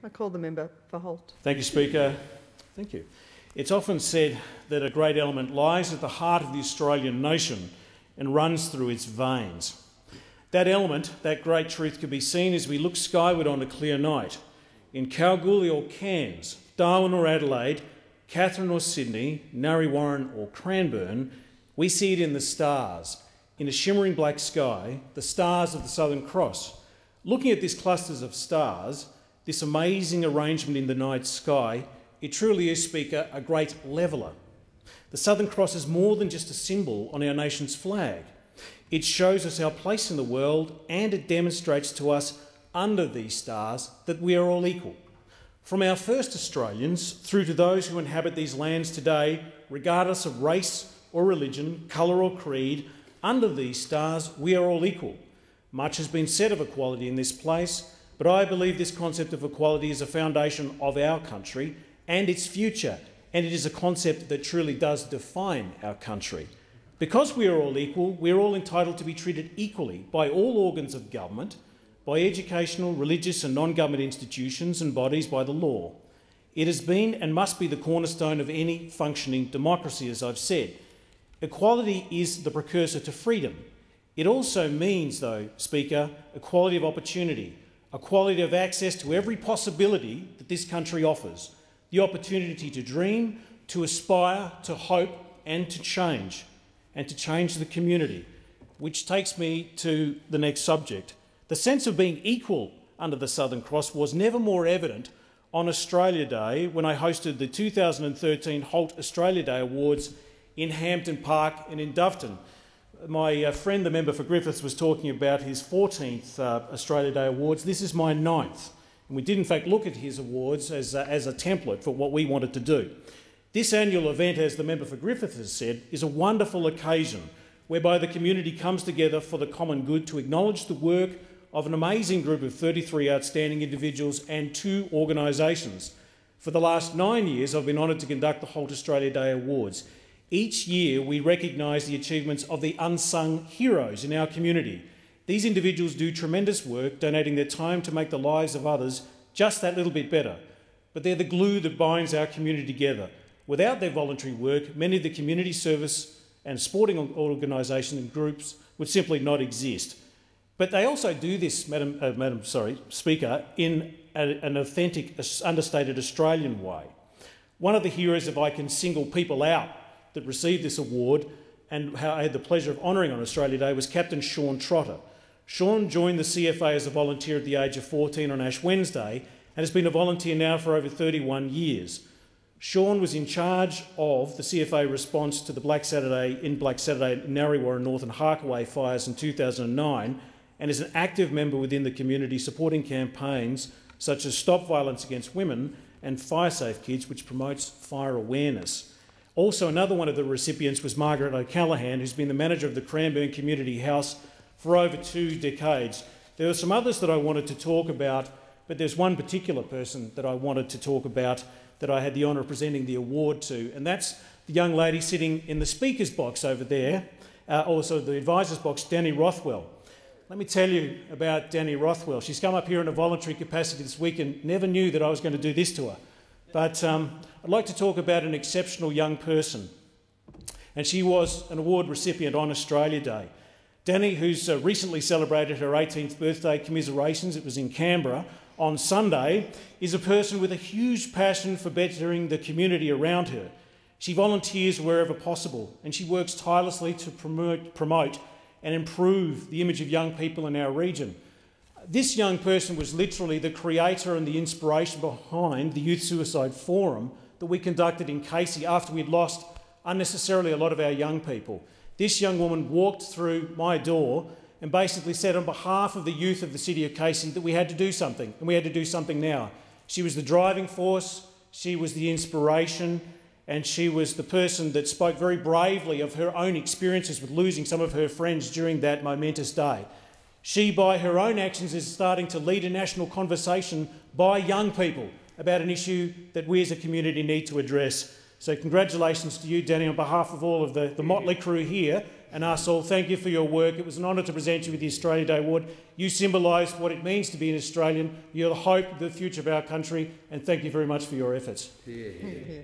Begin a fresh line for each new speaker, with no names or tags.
I call the member for Holt.
Thank you, Speaker. Thank you. It's often said that a great element lies at the heart of the Australian nation and runs through its veins. That element, that great truth, can be seen as we look skyward on a clear night. In Kalgoorlie or Cairns, Darwin or Adelaide, Katherine or Sydney, Narre or Cranbourne, we see it in the stars. In a shimmering black sky, the stars of the Southern Cross. Looking at these clusters of stars, this amazing arrangement in the night sky, it truly is, Speaker, a great leveller. The Southern Cross is more than just a symbol on our nation's flag. It shows us our place in the world, and it demonstrates to us under these stars that we are all equal. From our first Australians through to those who inhabit these lands today, regardless of race or religion, colour or creed, under these stars we are all equal. Much has been said of equality in this place, but I believe this concept of equality is a foundation of our country and its future, and it is a concept that truly does define our country. Because we are all equal, we are all entitled to be treated equally by all organs of government, by educational, religious and non-government institutions and bodies, by the law. It has been and must be the cornerstone of any functioning democracy, as I've said. Equality is the precursor to freedom. It also means, though, Speaker, equality of opportunity, equality of access to every possibility that this country offers, the opportunity to dream, to aspire, to hope and to change the community, which takes me to the next subject. The sense of being equal under the Southern Cross was never more evident on Australia Day when I hosted the 2013 Holt Australia Day Awards in Hampton Park and in Doveton. My friend, the member for Griffiths, was talking about his 14th Australia Day Awards. This is my 9th. And we did in fact look at his awards as a template for what we wanted to do. This annual event, as the member for Griffiths has said, is a wonderful occasion whereby the community comes together for the common good to acknowledge the work of an amazing group of 33 outstanding individuals and 2 organisations. For the last 9 years, I've been honoured to conduct the Holt Australia Day Awards. Each year, we recognise the achievements of the unsung heroes in our community. These individuals do tremendous work, donating their time to make the lives of others just that little bit better. But they're the glue that binds our community together. Without their voluntary work, many of the community service and sporting organisations and groups would simply not exist. But they also do this, Speaker, in an authentic, understated Australian way. One of the heroes, if I can single people out, that received this award and how I had the pleasure of honouring on Australia Day was Captain Sean Trotter. Sean joined the CFA as a volunteer at the age of 14 on Ash Wednesday and has been a volunteer now for over 31 years. Sean was in charge of the CFA response to the Black Saturday Narre and Northern Harkaway fires in 2009 and is an active member within the community supporting campaigns such as Stop Violence Against Women and Fire Safe Kids, which promotes fire awareness. Also, another one of the recipients was Margaret O'Callaghan, who's been the manager of the Cranbourne Community House for over 2 decades. There were some others that I wanted to talk about, but there's one particular person that I wanted to talk about that I had the honour of presenting the award to, and that's the young lady sitting in the speaker's box over there, also the advisor's box, Danny Rothwell. Let me tell you about Danny Rothwell. She's come up here in a voluntary capacity this week and never knew that I was going to do this to her. But I'd like to talk about an exceptional young person, and she was an award recipient on Australia Day. Danny, who's recently celebrated her 18th birthday, commiserations, it was in Canberra on Sunday, is a person with a huge passion for bettering the community around her. She volunteers wherever possible, and she works tirelessly to promote and improve the image of young people in our region. This young person was literally the creator and the inspiration behind the Youth Suicide Forum that we conducted in Casey after we'd lost unnecessarily a lot of our young people. This young woman walked through my door and basically said on behalf of the youth of the city of Casey that we had to do something, and we had to do something now. She was the driving force, she was the inspiration, and she was the person that spoke very bravely of her own experiences with losing some of her friends during that momentous day. She, by her own actions, is starting to lead a national conversation by young people about an issue that we as a community need to address. So congratulations to you, Danny, on behalf of all of the motley crew here and us all, thank you for your work. It was an honour to present you with the Australia Day Award. You symbolise what it means to be an Australian. You're the hope of the future of our country, and thank you very much for your efforts.
Yeah.
Yeah.